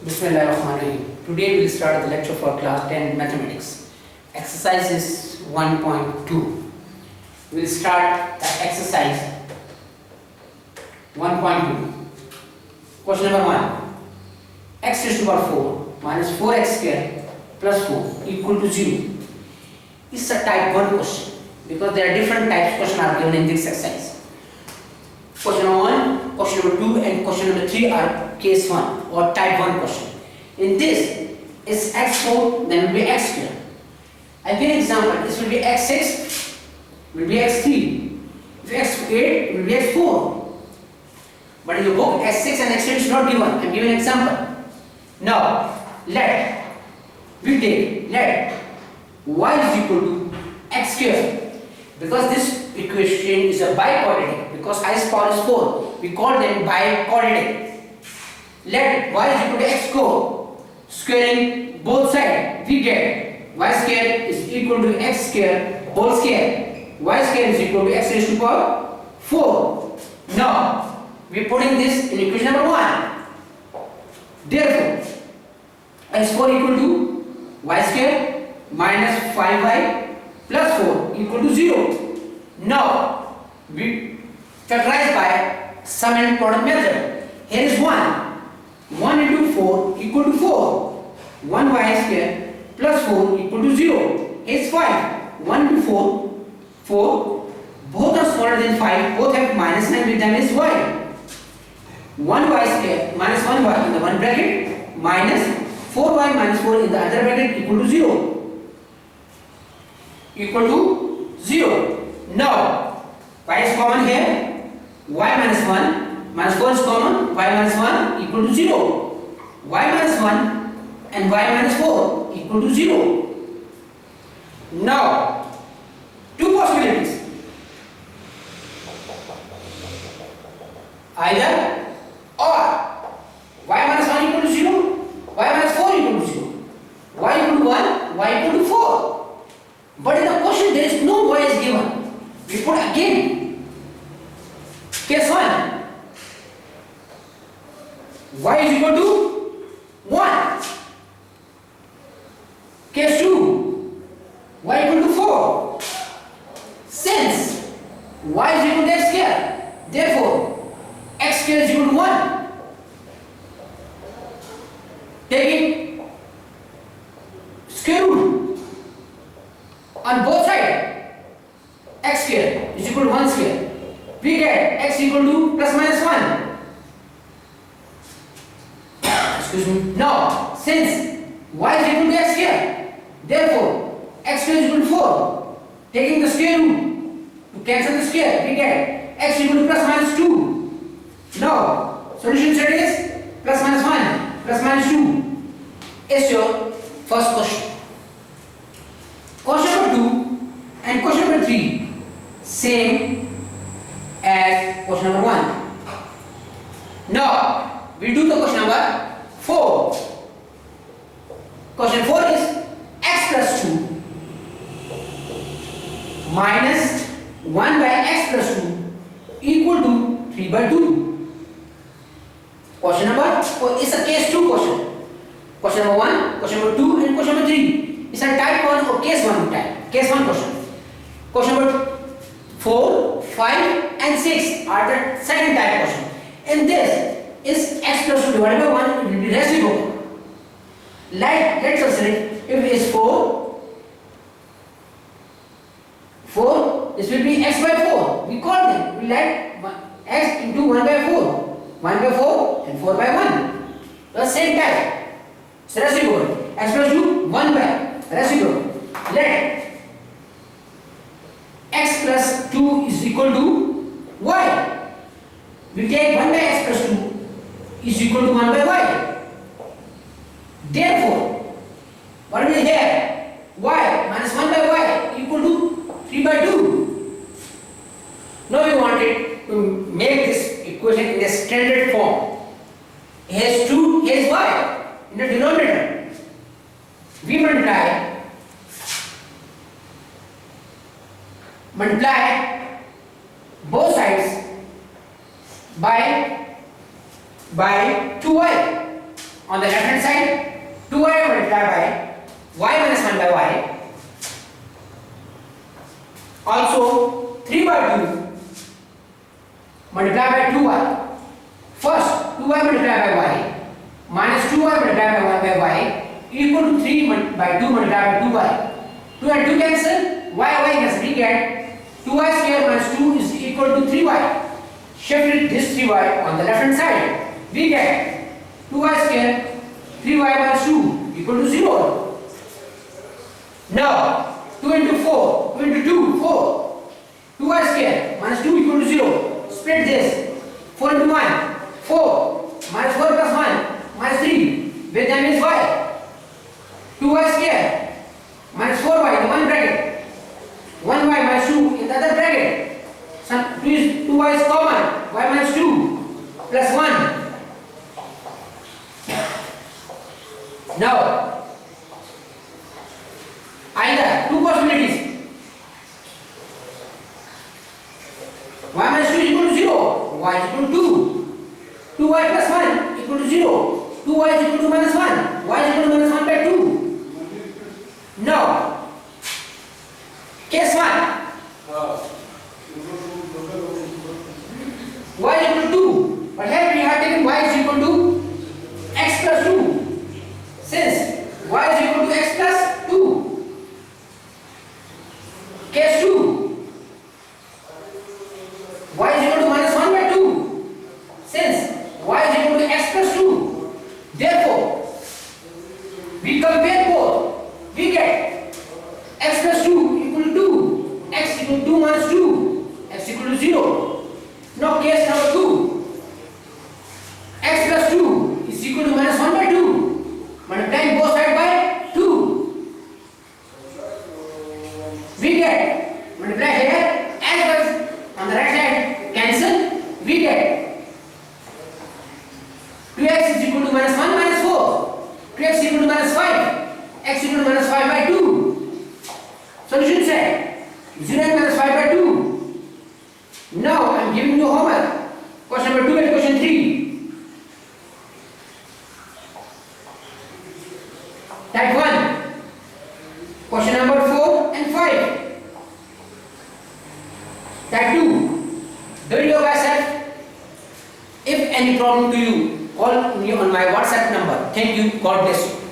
Bismillahirrahmanirrahim. Today we will start the lecture for class 10 mathematics. Exercise is 1.2. We will start the exercise 1.2. Question number 1. X raised to the power 4 minus 4x square plus 4 equal to 0. It's a type 1 question because there are different types of questions are given in this exercise. Question number 1, question number 2 and question number 3 are case 1 or type 1 question. In this, is x4 then will be x square. I give an example, this will be x6, will be x3, if x8 will be x4. But in your book x6 and x8 is not given, I am giving an example. Now, let y is equal to x square. Because this equation is a biquadratic, because i's power is 4, we call them biquadratic. Let y is equal to x square, squaring both sides, we get y square is equal to x square whole square. Y square is equal to x raised to power 4. Now, we are putting this in equation number 1. Therefore, x4 equal to y square minus 5y plus 4 equal to 0. Now, we factorize by sum and product method. Here is 1. 1 into 4 equal to 4. 1y square plus 4 equal to 0. Here is 5. 1 into 4, 4. Both are smaller than 5. Both have minus 9 with them is y. 1y square minus 1y in the one bracket minus 4y minus 4 in the other bracket equal to 0. Equal to 0. Now, y is common here, y minus 1, minus 4 is common, y minus 1 equal to 0. Y minus 1 and y minus 4 equal to 0. Now, two possibilities. Either or, y minus 1 equal to 0, y minus 4 equal to 0, y equal to 1, y equal to 4. But in the question there is no y is given. We put again case 1. Y is equal to 1. Case 2. Y equal to 4. Since y is equal to x square, therefore x square is equal to 1. Taking square root on both sides, x square is equal to 1 square. We get x equal to plus minus 1. Excuse me. Now, since y is equal to x square, therefore x square is equal to 4. Taking the square root to cancel the square, we get x equal to plus minus 2. Now, solution set is plus minus 1 plus minus 2 is your first question. Question number 2 and question number 3 same as question number 1. Now we do the question number 4. Question 4 is x plus 2 minus 1 by x plus 2 equal to 3 by 2. Question number 4 is a case 2 question. Question number 1, question number 2 and question number 3. It's a type 1 or case 1 type. Case 1 question. Question number 4, 5 and 6 are the second type question. And this is x plus 2 divided by 1, it will be reciprocal. Like, let's consider if it is 4, this will be x by 4. We call them, we like x into 1 by 4. 1 by 4 and 4 by 1. The same type. It's reciprocal. X plus 2, 1 by reciprocal. Let x plus 2 is equal to y. We take 1 by x plus 2 is equal to 1 by y. Therefore, what will be here? Y minus 1 by y equal to 3 by 2. Now we wanted to make this equation in a standard form. Here is 2, here is y in the denominator. We multiply both sides by 2y on the left hand side, 2y multiplied by y minus 1 by y. Also 3 by 2 multiplied by 2y. First 2y multiplied by y minus 2y multiplied by 1 by y equal to 3 by 2 multiplied by 2y. 2 and 2 cancel, y cancel. We get 2y square minus 2 is equal to 3y. Shift this 3y on the left hand side. We get 2y square 3y minus 2 equal to 0. Now 2 into 4, 2 into 2, 4. 2y square minus 2 equal to 0. Split this. 4 into 1, 4. Minus 4 plus 1, minus 3. With them is y. 2y square minus 4y in the one bracket. 1y minus 2 in the other bracket. 2y is common. Y minus 2 plus 1. Now, either two possibilities. Y minus 2 is equal to 0. Y is equal to 2. 2y plus 1 equal to 0. 2y is equal to minus 1. Y is equal to minus 1 by 2. Now, case 1. Y is equal to 2. But here we have taken y is equal to x plus 2. Since y is equal to x plus 2. Case 2. Y is equal to minus 1 by 2. Since y is equal to x plus 2. Therefore, we compare both. We get x plus 2 equal to 2. X equal to 2 minus 2. X equal to 0. Now case number 2. X plus 2 is equal to minus 1 by 2. Multiplying both sides by 2. We get, multiply here, as well on the right side, cancel. We get 2x is equal to minus 1 minus 4. 2x equal to minus 5. X equal to minus 5 by 2. Solution set 0 and minus 5 by 2. Now I am giving you homework. Question number 2 and question 3. Type 1. Question number 4 and 5. Type 2. Do it yourself. If any problem to you, call me on my WhatsApp number. Thank you. God bless you.